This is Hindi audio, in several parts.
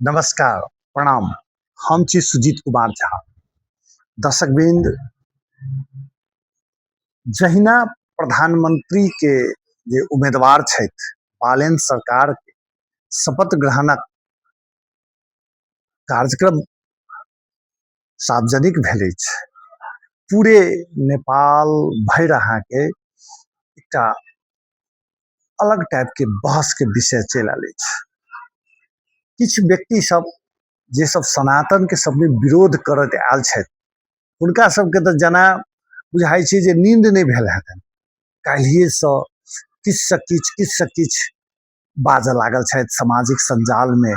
नमस्कार, प्रणाम। हम छी सुजीत कुमार झा। दर्शकवृंद, जहिना प्रधानमंत्री के जे उम्मीदवार छथि बालेन सरकार के शपथ ग्रहणक कार्यक्रम सार्वजनिक भेल अछि, पूरे नेपाल भरि अहाँके एकटा अलग टाइप के बहस के विषय चलि आयल अछि। किछु व्यक्ति सब जे सब सनातन के सबमे विरोध करत आयल छथि, हुनका सबके तऽ जेना बुझाइ छै जे नींद नहि भेल हेतनि। काल्हिएसँ किछुसँ किछु बाजऽ लागल छथि, सामाजिक संजालमे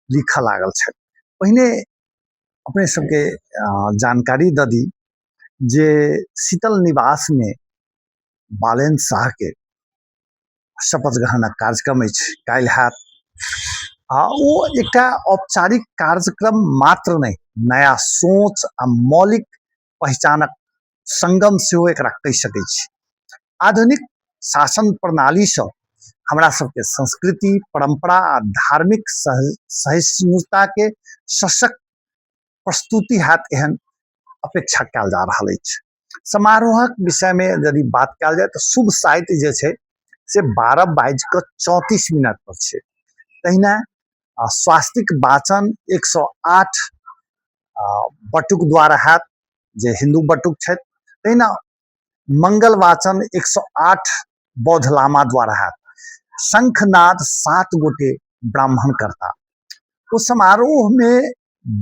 लिखऽ लागल छथि। पहिने अपने सबके जानकारी दऽ दी जे शीतल निवास में बालेन शाह के शपथ ग्रहणक कार्यक्रम अछि, काल्हि हैत। ओ एकटा औपचारिक कार्यक्रम मात्र नहीं, नया सोच आ मौलिक पहचानक संगम सेहो एकरा कहि सकै छी। आधुनिक शासन प्रणाली से हमरा सबके संस्कृति, परंपरा आ धार्मिक सहिष्णुता के सशक्त प्रस्तुति हैत एहन अपेक्षा कयल जा रहल अछि। समारोहक विषय में यदि बात कयल जाय तो शुभ साहित्य जे छै से 12:34 पर छै। तहिना स्वास्तिक वाचन 108 बटुक द्वारा हैत, जे हिंदू बटुक छथि। तहिना मंगल वाचन 108 बौद्ध लामा द्वारा हैत। शंखनाद 7 गोटे ब्राह्मण करता। वो समारोह में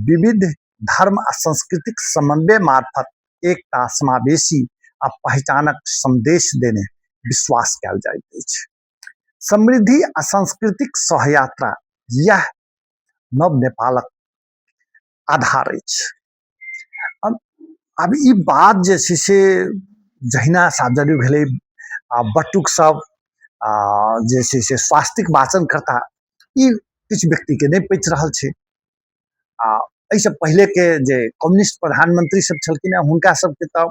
विविध धर्म आ सांस्कृतिक समन्वय मार्फत एकता, समावेशी आ पहचानक संदेश देने विश्वास कयल जाइत अछि। समृद्धि आ सांस्कृतिक सहयात्रा यह नव नेपालक आधार अछि। अब ई बात जे छै से जहिना सार्वजनिक भेलै, बटुक सब जे छै से स्वास्तिक वाचन करता, ई किछु व्यक्ति के नहीं पचि रहल छै। एहिसँ पहले के जे कम्युनिस्ट प्रधानमंत्री सब छलखिन हैं, हुनका सबके तऽ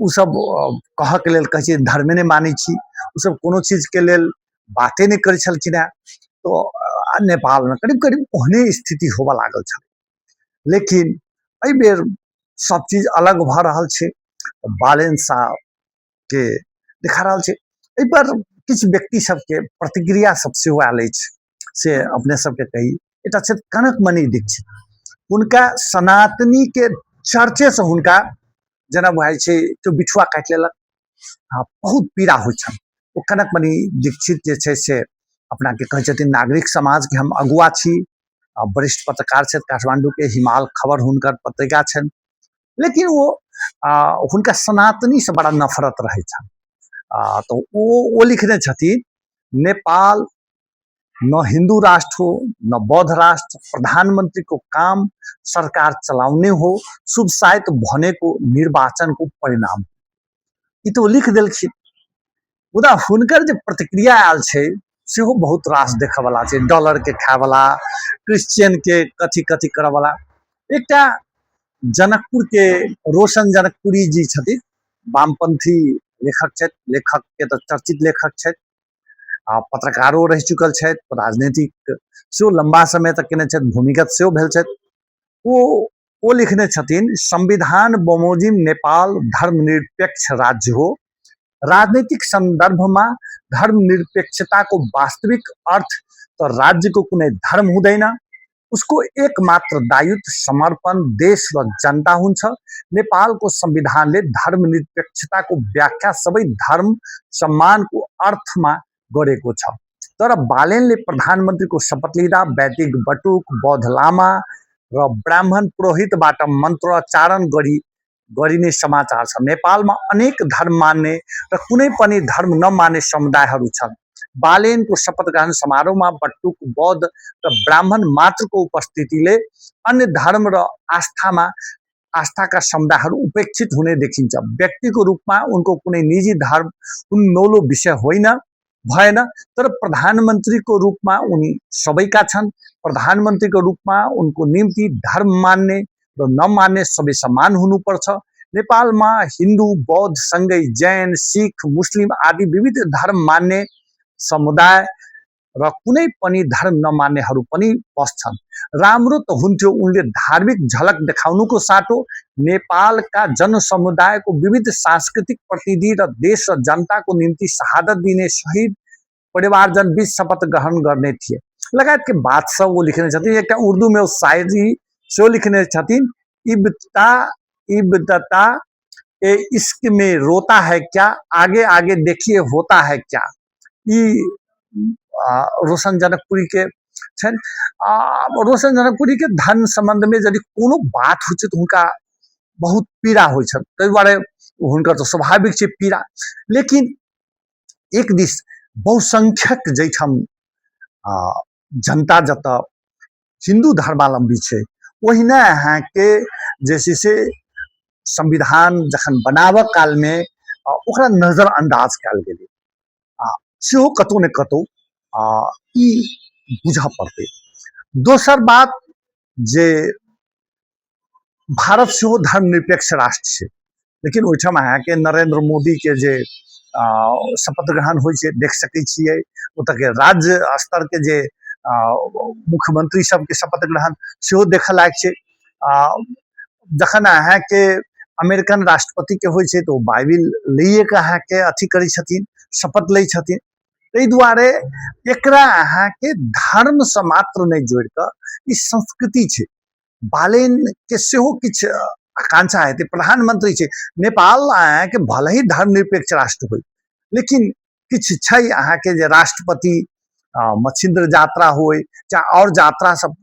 उ सब कहऽ के लेल कहै छै धर्मे नहीं मानै छी, उ सब कोनो चीज के लेल बाते नहीं करै छलखिन हैं। तो नेपाल में करीब करीब ओहने स्थिति होबऽ लागल छल। लेकिन एहि बेर सब चीज अलग भऽ रहल छै। बालेन शाह के देखा रहल छै। एहि पर किछु व्यक्ति सबके प्रतिक्रिया सब सेहो आयल अछि, से अपने सबके कही। एकटा छथि कनकमणि दीक्षित, हुनका सनातनी के चर्चे से हुनका जेना बुझाइ छै केओ बिछुआ काटि लेलक, बहुत पीड़ा होइ छनि। ओ कनकमणि दीक्षित जे छै से अपना के कहै छथिन नागरिक समाज के हम अगुआ छी, वरिष्ठ पत्रकार छथि काठमांडू के, हिमाल खबर हुनकर पत्रिका छनि। लेकिन वो हुनका सनातनी से बड़ा नफरत रहे छनि। तो वो लिखने छथिन, नेपाल न हिंदू राष्ट्र हो न बौद्ध राष्ट्र, प्रधानमंत्री को काम सरकार चलाउने हो, शुभ साहित्य भने को निर्वाचन को परिणाम। ई तो लिख देलखिन। मुदा हुनकर जे प्रतिक्रिया आयल छै सेहो बहुत रास देखऽ वाला छै। डॉलर के खाय वाला, क्रिश्चियन के कथी कथी करऽ वाला। एकटा जनकपुर के रोशन जनकपुरी जी छथिन, वामपंथी लेखक छथि, लेखक के तो चर्चित लेखक छथि, पत्रकारो रह चुकल छथि, राजनीतिक सेहो लंबा समय तक केने छथि, भूमिगत सेहो भेल छथि। वो लिखने छथिन, संविधान बमोजिम नेपाल धर्मनिरपेक्ष राज्य हो, राजनीतिक संदर्भ में धर्मनिरपेक्षता को वास्तविक अर्थ तो राज्य को कुनै धर्म हुँदैन, उसको एकमात्र दायित्व समर्पण देश र जनता हुन्छ। नेपालको संविधानले धर्मनिरपेक्षता को व्याख्या सबै धर्म सम्मान को अर्थमा गरेको छ। तर बालेनले प्रधानमन्त्रीको शपथ लिँदा वैदिक बटुक, बौद्ध लामा र ब्राह्मण पुरोहितबाट मन्त्रोच्चारण गरिने समाचार छ। नेपालमा अनेक धर्म मान्ने र कुनै पनि धर्म नमान्ने समुदायहरू छन्। बालेनको शपथ ग्रहण समारोहमा बटुक, बौद्ध र ब्राह्मण मात्रको उपस्थितिले अन्य धर्म र आस्थाका समुदायहरू उपेक्षित हुने देखिन्छ। व्यक्तिको रूपमा उनको कुनै निजी धर्म उन्नौलो विषय भएन, तर प्रधानमन्त्रीको रूपमा उनी सबैका छन्। प्रधानमन्त्रीको रूपमा उनको निम्ति धर्म मान्ने र नमान्ने सबै समान हुनुपर्छ। नेपालमा हिन्दू, बौद्ध सँगै जैन, सिख, मुस्लिम आदि विविध धर्म मान्ने समुदाय र कुनै पनि धर्म नमान्नेहरू पनि पस्छन्। राम्रो त हुन्थ्यो उनले धार्मिक झलक देखाउनुको साटो नेपालका जनसमुदायको विविध सांस्कृतिक प्रतिनिधि र देश र जनताको निम्ति शहादत दिने शहीद परिवारजन बीच शपथ ग्रहण गर्ने थिए लगायत के बात सब वो लिखने छथिन। एक उर्दू में शायरी से लिखने छथिन, इब्ता इब्तता ए इश्क में रोता है क्या, आगे आगे देखिए होता है क्या। रोशन जनकपुरी के रोशन जनकपुरी के धन संबंध में यदि कोनो बात हो तो उनका बहुत पीड़ा हो, ताहि दुआरे हुनकर तो स्वाभाविक है पीड़ा। लेकिन एक दिस बहुसंख्यक जैठम जनता जत हिंदू धर्मावलंबी है ओहिना अहाँ के जैसे से संविधान जखन बनाव काल में ओकरा नजरअंदाज कल गए सेहो कतौ ने कतौ बुझ पड़ते। दोसर बात जे भारत सेहो धर्मनिरपेक्ष राष्ट्र है, लेकिन ओहिठाम अहाँ के नरेंद्र मोदी के जे शपथ ग्रहण हो देख सकै छियै, ओतऽ के राज्य स्तर के जे मुख्यमंत्री सबके शपथ ग्रहण सेहो देख लायक छै। जखन अहाँ के अमेरिकन राष्ट्रपति के होइ छै तो बाइबिल लिए के अहाँ के अथी करै छथिन, शपथ लै छथिन। ताहि दुआरे एकरा अहाँ के धर्म से मात्र नहीं जोड़ कर ई संस्कृति छै। बालेन के सेहो किछ आकांक्षा है, प्रधानमंत्री छै नेपाल अहाँ के भले ही धर्मनिरपेक्ष राष्ट्र हो, लेकिन किछ छै अहाँ के जे राष्ट्रपति मच्छिंद्र यात्रा हो चाहे और यात्रा सब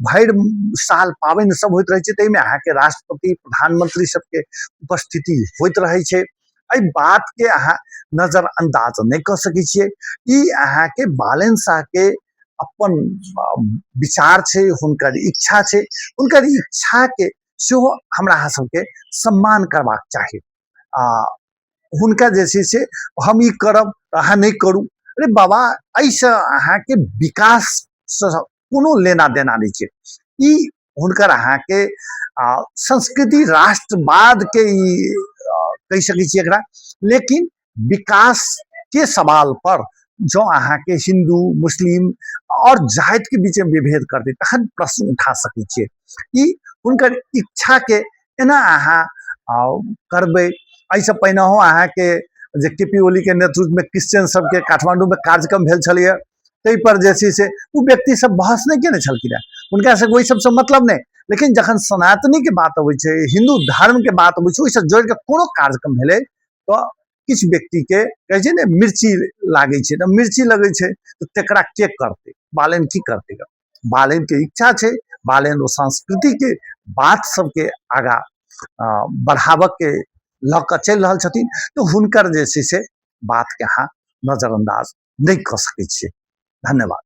भर साल पाबनि सब होइत रहे छै, में अहाँ के राष्ट्रपति प्रधानमंत्री सबके उपस्थिति होइत रहे छै। एहि बात के अहाँ नजरअंदाज नहीं कर सकै छियै। ई अहाँ के बालेन शाह के अपन विचार छै, हुनकर इच्छा छै, हुनकर इच्छा के सेहो हमरा सबके सम्मान करबाक चाही। हुनका जैसे से हम ई करब अहाँ नहीं करू, अरे बाबा ऐसा अहाँ के विकास से कोनो लेना देना नहीं छै। ई हुनकर अहाँ के संस्कृति राष्ट्रवाद के कह सकै छियै एकरा। लेकिन विकास के सवाल पर जो अहाँ के हिंदू मुस्लिम और जात के बीच में विभेद करते तखन प्रश्न उठा सकै छियै। ई हुनकर इच्छा के एना अहाँ करबै। ऐसे पहिनहो अहाँ के जे केपी ओली के नेतृत्व में क्रिश्चियन सबके काठमांडू में कार्यक्रम भेल छलिए, ताहि पर जे छै से वो व्यक्ति सब बहस नहीं केने छलखिन, उनका से कोई सबसे मतलब नहीं। लेकिन जखन सनातनी के बात अबै छै, हिंदू धर्म के बात अबै छै, ओइसे जोड़ के कोनो कार्यक्रम भेलै तो किछ व्यक्ति के कहे छै ने मिर्ची लागे छै, तो मिर्ची लगे छै तो तेकरा के करते, बालेन की करते। बालेन के इच्छा छै, बालेन वो संस्कृति के बात सबके आगा बढ़ाव के लक चल रहल छथिन, तो हुनकर जे छै से बात के अहाँ नजरअंदाज नहीं कर सकै छियै। धन्यवाद।